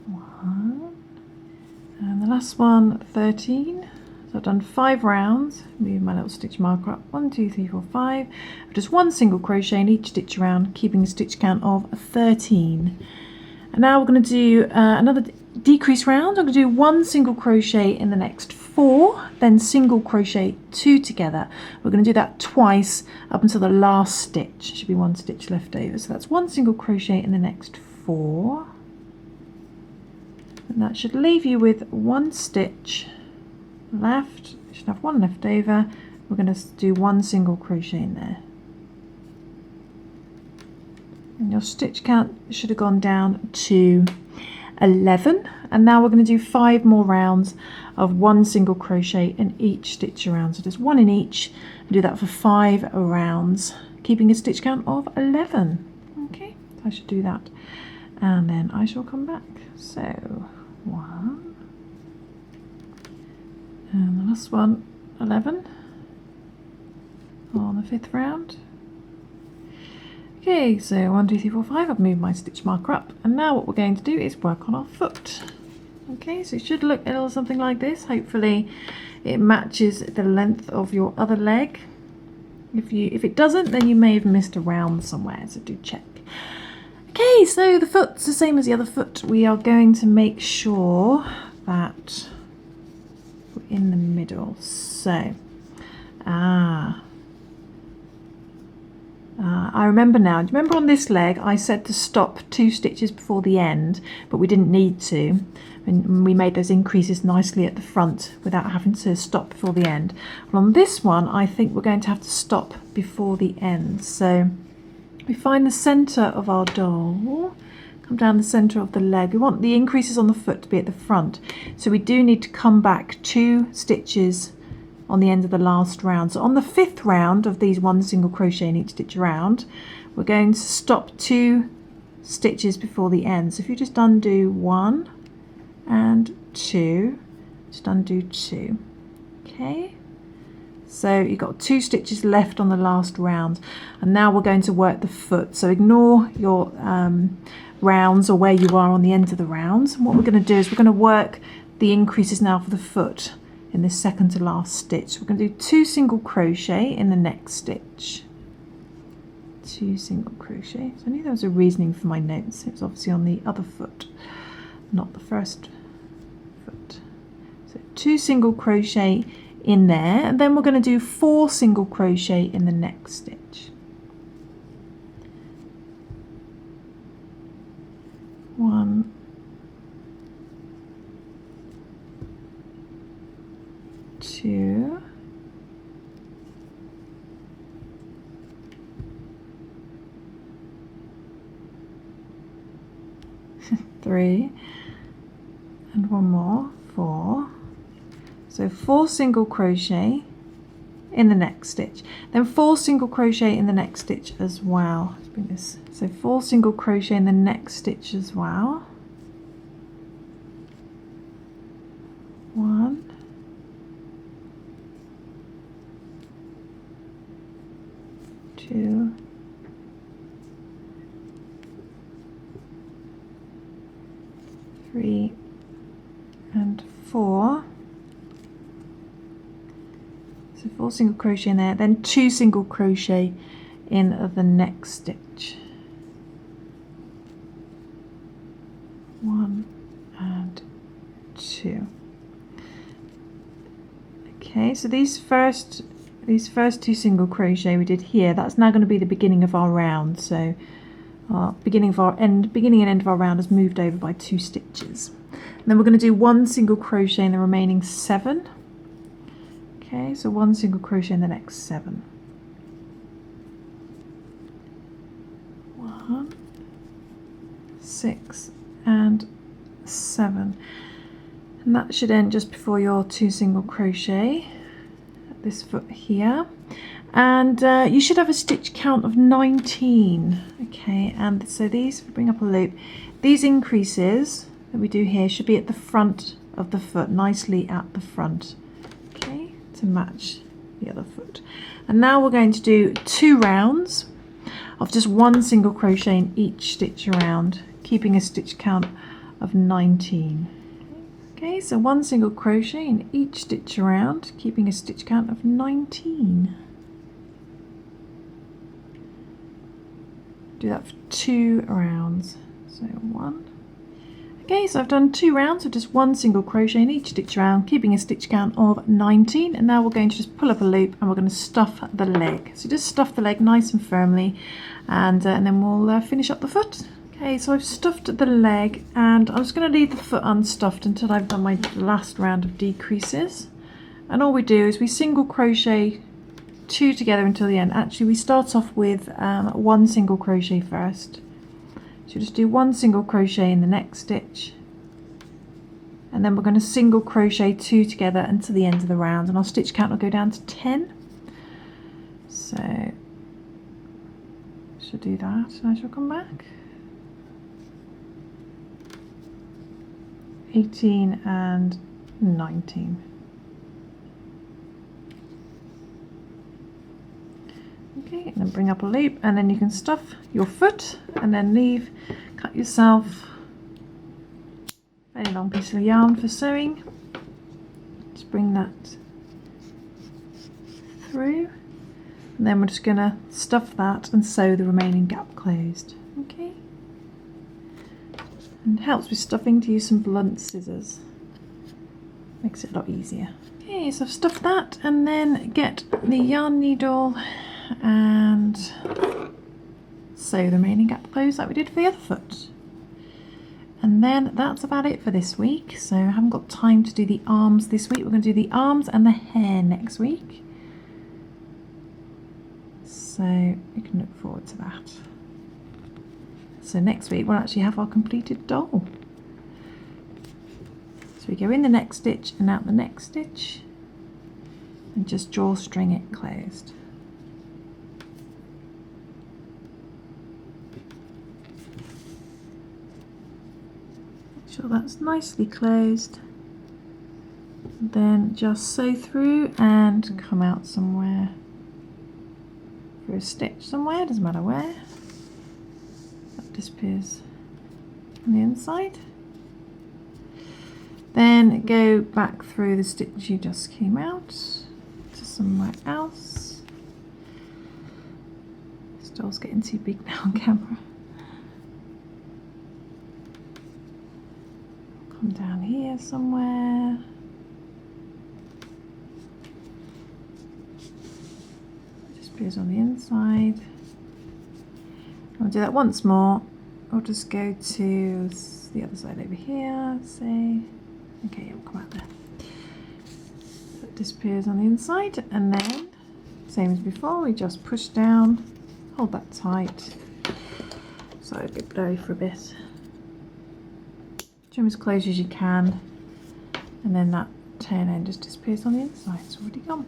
1 and the last one, 13. So I've done 5 rounds. Move my little stitch marker up. 1, 2, 3, 4, 5. Just 1 single crochet in each stitch around, keeping a stitch count of 13. And now we're going to do another decrease round. I'm going to do 1 single crochet in the next 4, then single crochet 2 together. We're going to do that twice up until the last stitch. Should be 1 stitch left over. So that's 1 single crochet in the next 4. And that should leave you with 1 stitch left. You should have 1 left over. We're going to do 1 single crochet in there. And your stitch count should have gone down to 11. And now we're going to do 5 more rounds of 1 single crochet in each stitch around. So just 1 in each. Do that for 5 rounds, keeping a stitch count of 11. Okay, so I should do that. And then I shall come back. So 1 and the last one, 11 on the 5th round. Okay, so 1, 2, 3, 4, 5. I've moved my stitch marker up, and now what we're going to do is work on our foot. Okay, so it should look a little something like this. Hopefully it matches the length of your other leg. If it doesn't, then you may have missed a round somewhere, so do check. Okay, so the foot's the same as the other foot. We are going to make sure that we're in the middle. So, I remember now. Do you remember on this leg I said to stop 2 stitches before the end, but we didn't need to. And we made those increases nicely at the front without having to stop before the end. Well, on this one, I think we're going to have to stop before the end. So we find the center of our doll, come down the center of the leg. We want the increases on the foot to be at the front, so we do need to come back 2 stitches on the end of the last round. So on the 5th round of these 1 single crochet in each stitch round, we're going to stop 2 stitches before the end. So if you just undo 1 and 2, just undo 2. Okay, so you've got 2 stitches left on the last round, and now we're going to work the foot. So ignore your rounds or where you are on the end of the rounds. And what we're going to do is we're going to work the increases now for the foot in this second to last stitch. We're going to do 2 single crochet in the next stitch. 2 single crochet. So I knew there was a reasoning for my notes. It was obviously on the other foot, not the first foot. So 2 single crochet in there, and then we're going to do 4 single crochet in the next stitch. 1, 2, 3, and 1 more, 4. So 4 single crochet in the next stitch, then 4 single crochet in the next stitch as well. Let's bring this. So 4 single crochet in the next stitch as well. 1, 2, 3, and 4. So 4 single crochet in there, then 2 single crochet in the next stitch. 1 and 2. Okay, so these first 2 single crochet we did here, that's now going to be the beginning of our round. So our beginning and end of our round has moved over by 2 stitches. And then we're going to do 1 single crochet in the remaining 7. Okay, so 1 single crochet in the next 7. 1, 6, and 7. And that should end just before your 2 single crochet at this foot here. And you should have a stitch count of 19. Okay, and so these, bring up a loop, these increases that we do here should be at the front of the foot, nicely at the front, okay, to match the other foot. And now we're going to do 2 rounds of just 1 single crochet in each stitch around, keeping a stitch count of 19. Okay, so 1 single crochet in each stitch around, keeping a stitch count of 19. Do that for 2 rounds. So 1. Okay, so I've done 2 rounds of just 1 single crochet in each stitch around, keeping a stitch count of 19. And now we're going to just pull up a loop and we're going to stuff the leg. So just stuff the leg nice and firmly, and then we'll finish up the foot. Okay, so I've stuffed the leg, and I'm just going to leave the foot unstuffed until I've done my last round of decreases. And all we do is we single crochet 2 together until the end. Actually, we start off with 1 single crochet first. So just do 1 single crochet in the next stitch, and then we're going to single crochet 2 together until the end of the round, and our stitch count will go down to 10. So I shall do that, and I shall come back. 18 and 19. Okay, and then bring up a loop, and then you can stuff your foot and then cut yourself a very long piece of yarn for sewing. Just bring that through, and then we're just going to stuff that and sew the remaining gap closed. Okay, and it helps with stuffing to use some blunt scissors, makes it a lot easier. Okay, so I've stuffed that, and then get the yarn needle and sew the remaining gap closed like we did for the other foot. And then that's about it for this week. So I haven't got time to do the arms this week. We're going to do the arms and the hair next week, so you can look forward to that. So next week we'll actually have our completed doll. So we go in the next stitch and out the next stitch and just drawstring it closed. Make sure that's nicely closed. Then just sew through and come out somewhere for a stitch somewhere, doesn't matter where. That disappears on the inside. Then go back through the stitch you just came out to somewhere else. This doll's getting too big now on camera. Come down here somewhere. Disappears on the inside. I'll do that once more. I'll just go to the other side over here, say. Okay, it'll come out there. So it disappears on the inside, and then, same as before, we just push down, hold that tight. Sorry, a bit blurry for a bit. Trim as close as you can, and then that tail end just disappears on the inside. It's already gone.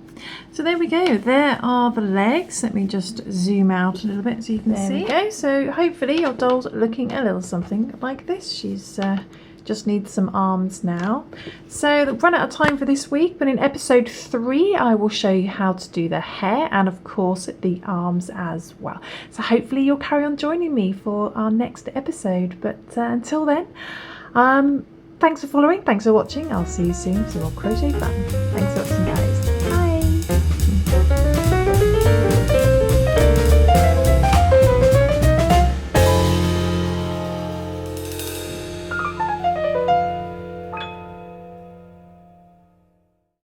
So there we go. There are the legs. Let me just zoom out a little bit so you can see. There we go. So hopefully your doll's looking a little something like this. She's just needs some arms now. So we've run out of time for this week, but in episode 3 I will show you how to do the hair and of course the arms as well. So hopefully you'll carry on joining me for our next episode, but until then, thanks for following, thanks for watching. I'll see you soon for more crochet fun. Thanks for watching, guys.